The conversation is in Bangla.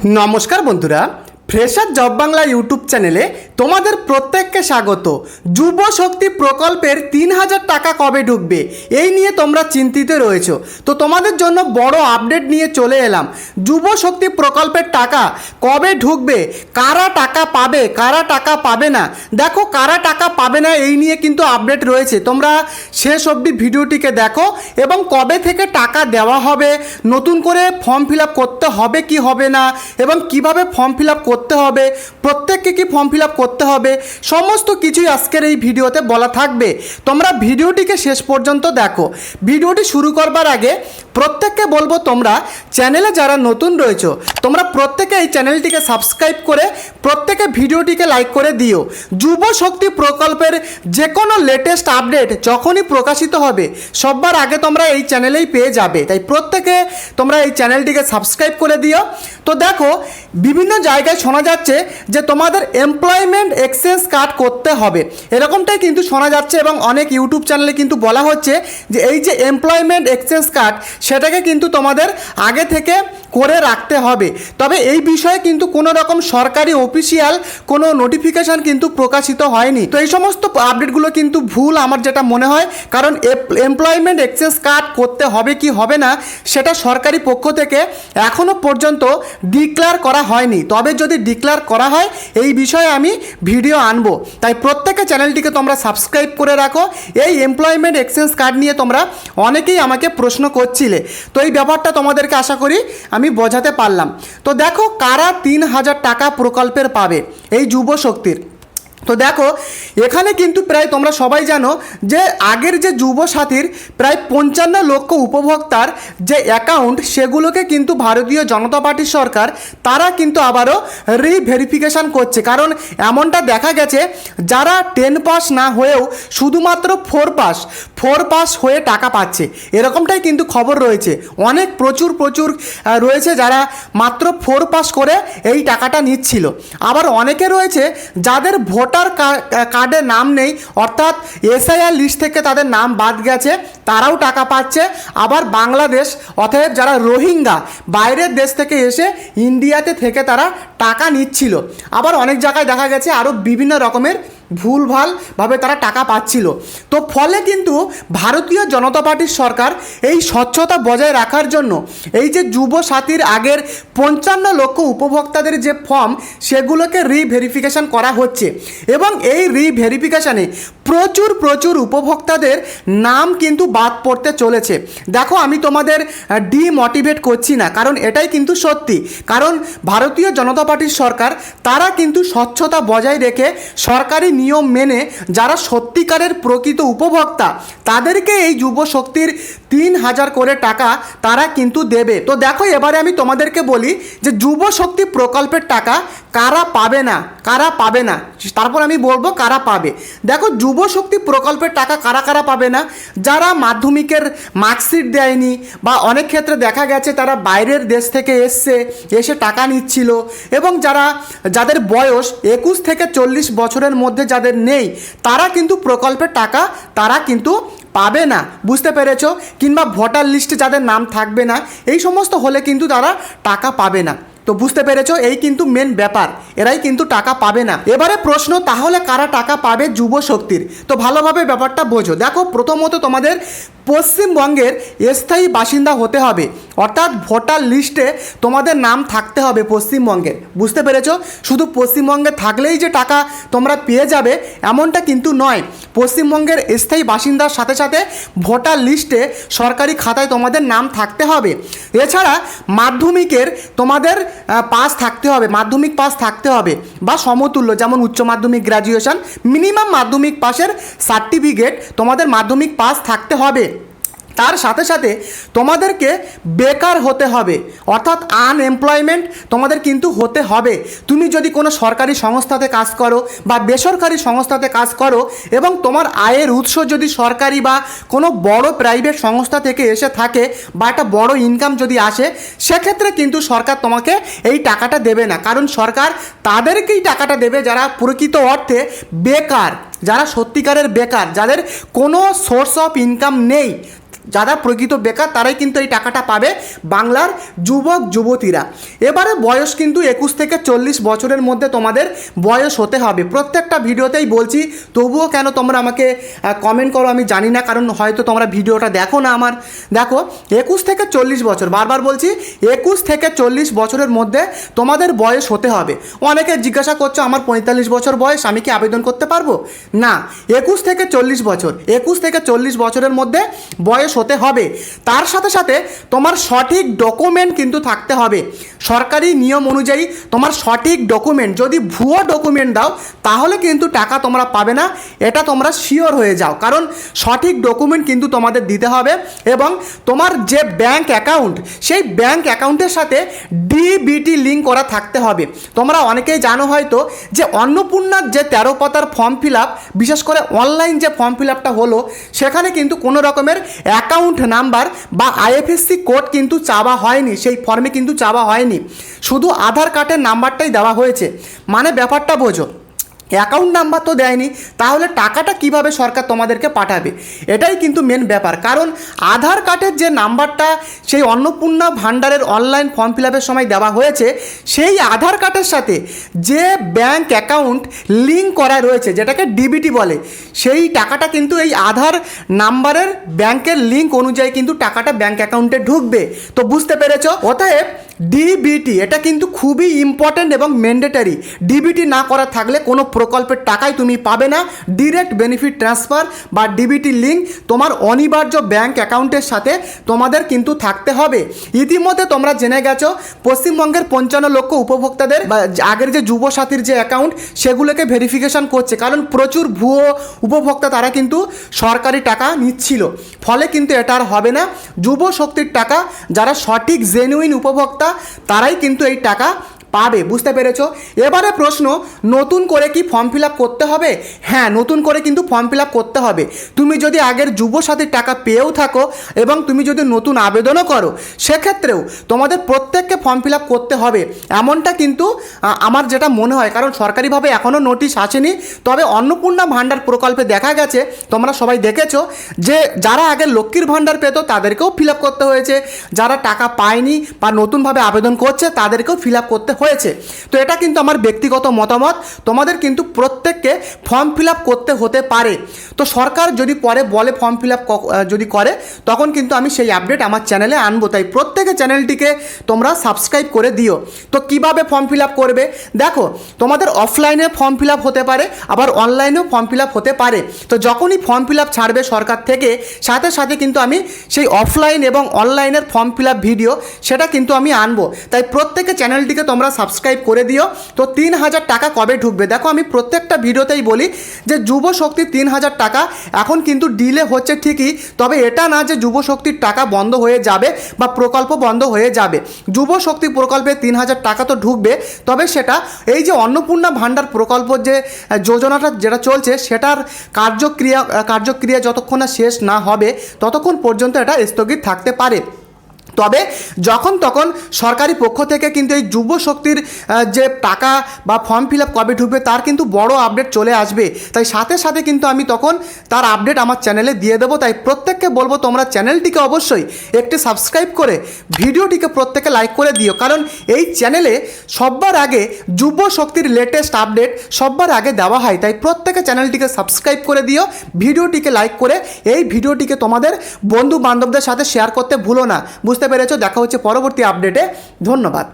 নমস্কার বন্ধুরা, ফ্রেশার জব বাংলা ইউটিউব চ্যানেলে তোমাদের প্রত্যেককে স্বাগত। যুব শক্তি প্রকল্পের ৩,০০০ টাকা কবে ঢুকবে এই নিয়ে তোমরা চিন্তিত রয়েছো। তো তোমাদের জন্য বড় আপডেট নিয়ে চলে এলাম। যুব শক্তি প্রকল্পের টাকা কবে ঢুকবে, কারা টাকা পাবে, কারা টাকা পাবে না, দেখো কারা টাকা পাবে না এই নিয়ে কিন্তু আপডেট রয়েছে। তোমরা শেষ অবধি ভিডিওটিকে দেখো এবং কবে থেকে টাকা দেওয়া হবে, নতুন করে ফর্ম ফিল আপ করতে হবে কি হবে না, এবং কিভাবে ফর্ম ফিল আপ করতে হবে, প্রত্যেককে কি ফর্ম ফিল আপ করতে হবে, সমস্ত কিছুই আজকের এই ভিডিওতে বলা থাকবে। তোমরা ভিডিওটিকে শেষ পর্যন্ত দেখো। ভিডিওটি শুরু করবার আগে প্রত্যেককে বলবো, তোমরা চ্যানেলে যারা নতুন রয়েছো তোমরা প্রত্যেকে এই চ্যানেলটিকে সাবস্ক্রাইব করে প্রত্যেকে ভিডিওটিকে লাইক করে দিও। যুব শক্তি প্রকল্পের যে কোনো লেটেস্ট আপডেট যখনই প্রকাশিত হবে সবার আগে তোমরা এই চ্যানেলেই পেয়ে যাবে, তাই প্রত্যেকে তোমরা এই চ্যানেলটিকে সাবস্ক্রাইব করে দিও। তো দেখো, বিভিন্ন জায়গায় শোনা যাচ্ছে যে তোমাদের এমপ্লয়মেন্ট এক্সচেঞ্জ কার্ড করতে হবে, এরকমটাই কিন্তু শোনা যাচ্ছে এবং অনেক ইউটিউব চ্যানেলে কিন্তু বলা হচ্ছে যে এই যে এমপ্লয়মেন্ট এক্সচেঞ্জ কার্ড সেটাকে কিন্তু তোমাদের আগে থেকে করে রাখতে হবে। তবে এই বিষয়ে কিন্তু কোনো রকম সরকারি অফিসিয়াল কোনো নোটিফিকেশান কিন্তু প্রকাশিত হয়নি। তো এই সমস্ত আপডেটগুলো কিন্তু ভুল আমার যেটা মনে হয়, কারণ এমপ্লয়মেন্ট এক্সচেঞ্জ কার্ড করতে হবে কি হবে না সেটা সরকারি পক্ষ থেকে এখনও পর্যন্ত ডিক্লেয়ার করা হয়নি। তবে যদি ডিক্লেয়ার করা হয় এই বিষয়ে আমি ভিডিও আনবো, তাই প্রত্যেকে চ্যানেলটিকে তোমরা সাবস্ক্রাইব করে রাখো। এই এমপ্লয়মেন্ট এক্সচেঞ্জ কার্ড নিয়ে তোমরা অনেকেই আমাকে প্রশ্ন করছিলে, তো এই ব্যাপারটা তোমাদেরকে আশা করি আমি বোঝাতে পারলাম। তো দেখো, কারা ৩,০০০ টাকা প্রকল্পের পাবে এই যুব শক্তির। তো দেখো, এখানে কিন্তু প্রায় তোমরা সবাই জানো যে আগের যে যুব সাথীর প্রায় ৫৫ লক্ষ উপভোক্তার যে অ্যাকাউন্ট সেগুলোকে কিন্তু ভারতীয় জনতা পার্টির সরকার তারা কিন্তু আবারও রিভেরিফিকেশান করছে। কারণ এমনটা দেখা গেছে যারা 10 পাস না হয়েও শুধুমাত্র 4 পাস হয়ে টাকা পাচ্ছে, এরকমটাই কিন্তু খবর রয়েছে। অনেক প্রচুর রয়েছে যারা মাত্র 4 পাস করে এই টাকাটা নিচ্ছিল। আবার অনেকে রয়েছে যাদের ভোটার কার্ডে নাম নেই, অর্থাৎ এসআইআর লিস্ট থেকে তাদের নাম বাদ গেছে, তারাও টাকা পাচ্ছে। আবার বাংলাদেশ অতএব যারা রোহিঙ্গা বাইরের দেশ থেকে এসে ইন্ডিয়াতে থেকে তারা টাকা নিচ্ছিল। আবার অনেক জায়গায় দেখা গেছে আরও বিভিন্ন রকমের ভুলভালভাবে তারা টাকা পাচ্ছিল। তো ফলে কিন্তু ভারতীয় জনতা পার্টির সরকার এই স্বচ্ছতা বজায় রাখার জন্য এই যে যুব সাথীর আগের ৫৫ লক্ষ উপভোক্তাদের যে ফর্ম সেগুলোকে রিভেরিফিকেশান করা হচ্ছে এবং এই রিভেরিফিকেশানে প্রচুর উপভোক্তাদের নাম কিন্তু বাদ পড়তে চলেছে। দেখো, আমি তোমাদের ডিমোটিভেট করছি না, কারণ এটাই কিন্তু সত্যি। কারণ ভারতীয় জনতা পার্টির সরকার তারা কিন্তু স্বচ্ছতা বজায় রেখে সরকারি নিয়ম মেনে যারা সত্যিকারের প্রকৃত উপভোক্তা তাদেরকে এই যুব শক্তির ৩,০০০ করে টাকা তারা কিন্তু দেবে। তো দেখো, এবারে আমি তোমাদেরকে বলি যে যুব শক্তি প্রকল্পের টাকা কারা পাবে না, তারপর আমি বলবো কারা পাবে। দেখো, যুব শক্তি প্রকল্পের টাকা কারা পাবে না, যারা মাধ্যমিকের মার্কশিট দেয়নি বা অনেক ক্ষেত্রে দেখা গেছে তারা বাইরের দেশ থেকে এসে টাকা নিচ্ছিল, এবং যাদের বয়স ২১ থেকে ৪০ বছরের মধ্যে যাদের নেই তারা কিন্তু প্রকল্পের টাকা তারা কিন্তু পাবে না, বুঝতে পেরেছো? কিংবা ভোটার লিস্টে যাদের নাম থাকবে না, এই সমস্ত হলে কিন্তু তারা টাকা পাবে না। তো বুঝতে পেরেছো, এই কিন্তু মেন ব্যাপার, এরাই কিন্তু টাকা পাবে না। এবারে প্রশ্ন, তাহলে কারা টাকা পাবে যুব শক্তির? তো ভালোভাবে ব্যাপারটা বোঝো। দেখো, প্রথমত তোমাদের পশ্চিমবঙ্গের স্থায়ী বাসিন্দা হতে হবে, অর্থাৎ ভোটার লিস্টে তোমাদের নাম থাকতে হবে পশ্চিমবঙ্গের, বুঝতে পেরেছো? শুধু পশ্চিমবঙ্গে থাকলেই যে টাকা তোমরা পেয়ে যাবে এমনটা কিন্তু নয়। পশ্চিমবঙ্গের স্থায়ী বাসিন্দার সাথে সাথে ভোটার লিস্টে সরকারি খাতায় তোমাদের নাম থাকতে হবে। এছাড়া মাধ্যমিকের তোমাদের পাস থাকতে হবে, মাধ্যমিক পাস থাকতে হবে বা সমতুল্য, যেমন উচ্চ মাধ্যমিক, গ্র্যাজুয়েশন, মিনিমাম মাধ্যমিক পাসের সার্টিফিকেট তোমাদের মাধ্যমিক পাস থাকতে হবে। তার সাথে সাথে তোমাদেরকে বেকার হতে হবে, অর্থাৎ আনএমপ্লয়মেন্ট তোমাদের কিন্তু হতে হবে। তুমি যদি কোনো সরকারি সংস্থাতে কাজ করো বা বেসরকারি সংস্থাতে কাজ করো এবং তোমার আয়ের উৎস যদি সরকারি বা কোনো বড় প্রাইভেট সংস্থা থেকে এসে থাকে বা একটা বড় ইনকাম যদি আসে, সেক্ষেত্রে কিন্তু সরকার তোমাকে এই টাকাটা দেবে না। কারণ সরকার তাদেরকেই টাকাটা দেবে যারা প্রকৃত অর্থে বেকার, যারা সত্যিকারের বেকার, যাদের কোনো সোর্স অফ ইনকাম নেই, যারা প্রকৃত বেকার তারাই কিন্তু এই টাকাটা পাবে, বাংলার যুবক যুবতীরা। এবারে বয়স কিন্তু 21 থেকে 40 বছরের মধ্যে তোমাদের বয়স হতে হবে। প্রত্যেকটা ভিডিওতেই বলছি, তবুও কেন তোমরা আমাকে কমেন্ট করো আমি জানি না, কারণ হয়তো তোমরা ভিডিওটা দেখো না আমার। দেখো 21 থেকে 40 বছর, বারবার বলছি 21 থেকে 40 বছরের মধ্যে তোমাদের বয়স হতে হবে। অনেকে জিজ্ঞাসা করছো আমার 45 বছর বয়স, আমি কি আবেদন করতে পারবো? না, 21 থেকে 40 বছর, 21 থেকে 40 বছরের মধ্যে বয়স হতে হবে। তার সাথে সাথে তোমার সঠিক ডকুমেন্ট কিন্তু থাকতে হবে। সরকারি নিয়ম অনুযায়ী তোমার সঠিক ডকুমেন্ট, যদি ভুয়ো ডকুমেন্ট দাও তাহলে কিন্তু টাকা তোমরা পাবে না, এটা তোমরা শিওর হয়ে যাও। কারণ সঠিক ডকুমেন্ট কিন্তু তোমাদের দিতে হবে এবং তোমার যে ব্যাংক অ্যাকাউন্ট, সেই ব্যাংক অ্যাকাউন্টের সাথে ডিবিটি লিঙ্ক করা থাকতে হবে। তোমরা অনেকেই জানো হয়তো যে অন্নপূর্ণার যে 13 পাতার ফর্ম ফিল আপ, বিশেষ করে অনলাইন যে ফর্ম ফিল আপটা হলো, সেখানে কিন্তু কোনো রকমের অ্যাকাউন্ট নাম্বার বা আইএফএসসি কোড কিন্তু চাওয়া হয়নি, সেই ফর্মে কিন্তু চাওয়া হয়নি, শুধু আধার কার্ডের নাম্বারটাই দেওয়া হয়েছে। মানে ব্যাপারটা বোঝো, অ্যাকাউন্ট নাম্বার তো দেয়নি, তাহলে টাকাটা কিভাবে সরকার তোমাদেরকে পাঠাবে? এটাই কিন্তু মেন ব্যাপার। কারণ আধার কার্ডের যে নাম্বারটা সেই অন্নপূর্ণা ভাণ্ডারের অনলাইন ফর্ম ফিল আপের সময় দেওয়া হয়েছে, সেই আধার কার্ডের সাথে যে ব্যাংক অ্যাকাউন্ট লিঙ্ক করা রয়েছে, যেটাকে ডিবিটি বলে, সেই টাকাটা কিন্তু এই আধার নাম্বারের ব্যাংকের লিঙ্ক অনুযায়ী কিন্তু টাকাটা ব্যাংক অ্যাকাউন্টে ঢুকবে। তো বুঝতে পেরেছ? অতএব ডিবিটি এটা কিন্তু খুবই ইম্পর্ট্যান্ট এবং ম্যান্ডেটারি। ডিবিটি না করা থাকলে কোনো প্রকল্পের টাকাই তুমি পাবে না। ডিরেক্ট বেনিফিট ট্রান্সফার বা ডিবিটি লিঙ্ক তোমার অনিবার্য ব্যাংক অ্যাকাউন্টের সাথে তোমাদের কিন্তু থাকতে হবে। ইতিমধ্যে তোমরা জেনে গেছো পশ্চিমবঙ্গের 55 লক্ষ উপভোক্তাদের বা আগের যে যুবসাথীর যে অ্যাকাউন্ট, সেগুলোকে ভেরিফিকেশন করছে, কারণ প্রচুর ভুয়ো উপভোক্তা তারা কিন্তু সরকারি টাকা নিচ্ছিল। ফলে কিন্তু এটা আর হবে না। যুব শক্তির টাকা যারা সঠিক জেনুইন উপভোক্তা তারাই কিন্তু এই টাকা পাবে। বুঝতে পেরেছো? এবারে প্রশ্ন, নতুন করে কি ফর্ম ফিল আপ করতে হবে? হ্যাঁ, নতুন করে কিন্তু ফর্ম ফিল আপ করতে হবে। তুমি যদি আগের যুবসাথীর টাকা পেয়েও থাকো এবং তুমি যদি নতুন আবেদনও করো, সেক্ষেত্রেও তোমাদের প্রত্যেককে ফর্ম ফিল আপ করতে হবে, এমনটা কিন্তু আমার যেটা মনে হয়। কারণ সরকারিভাবে এখনও নোটিশ আসেনি, তবে অন্নপূর্ণা ভাণ্ডার প্রকল্পে দেখা গেছে, তোমরা সবাই দেখেছো যে যারা আগে লক্ষ্মীর ভাণ্ডার পেতো তাদেরকেও ফিল আপ করতে হয়েছে, যারা টাকা পায়নি বা নতুনভাবে আবেদন করছে তাদেরকেও ফিল আপ করতে হয়েছে। তো এটা কিন্তু আমার ব্যক্তিগত মতামত, তোমাদের কিন্তু প্রত্যেককে ফর্ম ফিল আপ করতে হতে পারে। তো সরকার যদি পরে বলে ফর্ম ফিল আপ যদি করে, তখন কিন্তু আমি সেই আপডেট আমার চ্যানেলে আনবো। তাই প্রত্যেকে চ্যানেলটিকে তোমরা সাবস্ক্রাইব করে দিও। তো কিভাবে ফর্ম ফিল আপ করবে? দেখো, তোমাদের অফলাইনে ফর্ম ফিল আপ হতে পারে, আবার অনলাইনেও ফর্ম ফিল আপ হতে পারে। তো যখনই ফর্ম ফিল আপ ছাড়বে সরকার থেকে, সাথে সাথে কিন্তু আমি সেই অফলাইন এবং অনলাইনের ফর্ম ফিল আপ ভিডিও সেটা কিন্তু আমি আনবো। তাই প্রত্যেকে চ্যানেলটিকে তোমরা সাবস্ক্রাইব করে দিও। তো 3000 টাকা কবে ঢুকবে? দেখো, আমি প্রত্যেকটা ভিডিওতেই বলি যে যুব শক্তি 3000 টাকা এখন কিন্তু ডিলে হচ্ছে ঠিকই, তবে এটা না যে যুব শক্তির টাকা বন্ধ হয়ে যাবে বা প্রকল্প বন্ধ হয়ে যাবে। যুব শক্তি প্রকল্পে 3000 টাকা তো ঢুকবে, তবে সেটা এই যে অন্নপূর্ণা ভাণ্ডার প্রকল্প যে যোজনাটা যেটা চলছে, সেটার কার্যক্রিয়া যতক্ষণ না শেষ না হবে ততক্ষণ পর্যন্ত এটা স্থগিত থাকতে পারে। তবে যখন তখন সরকারি পক্ষ থেকে কিন্তু এই যুব শক্তির যে টাকা বা ফর্ম ফিল আপ কবে ঢুকবে তার কিন্তু বড় আপডেট চলে আসবে। তাই সাথে সাথে কিন্তু আমি তখন তার আপডেট আমার চ্যানেলে দিয়ে দেবো। তাই প্রত্যেককে বলবো তোমরা চ্যানেলটিকে অবশ্যই একটি সাবস্ক্রাইব করে ভিডিওটিকে প্রত্যেকে লাইক করে দিও, কারণ এই চ্যানেলে সবার আগে যুব শক্তির লেটেস্ট আপডেট সবার আগে দেওয়া হয়। তাই প্রত্যেকে চ্যানেলটিকে সাবস্ক্রাইব করে দিও, ভিডিওটিকে লাইক করে এই ভিডিওটিকে তোমাদের বন্ধু বান্ধবদের সাথে শেয়ার করতে ভুলো না। বুঝতে পেরেছো? দেখা হচ্ছে পরবর্তী আপডেটে। ধন্যবাদ।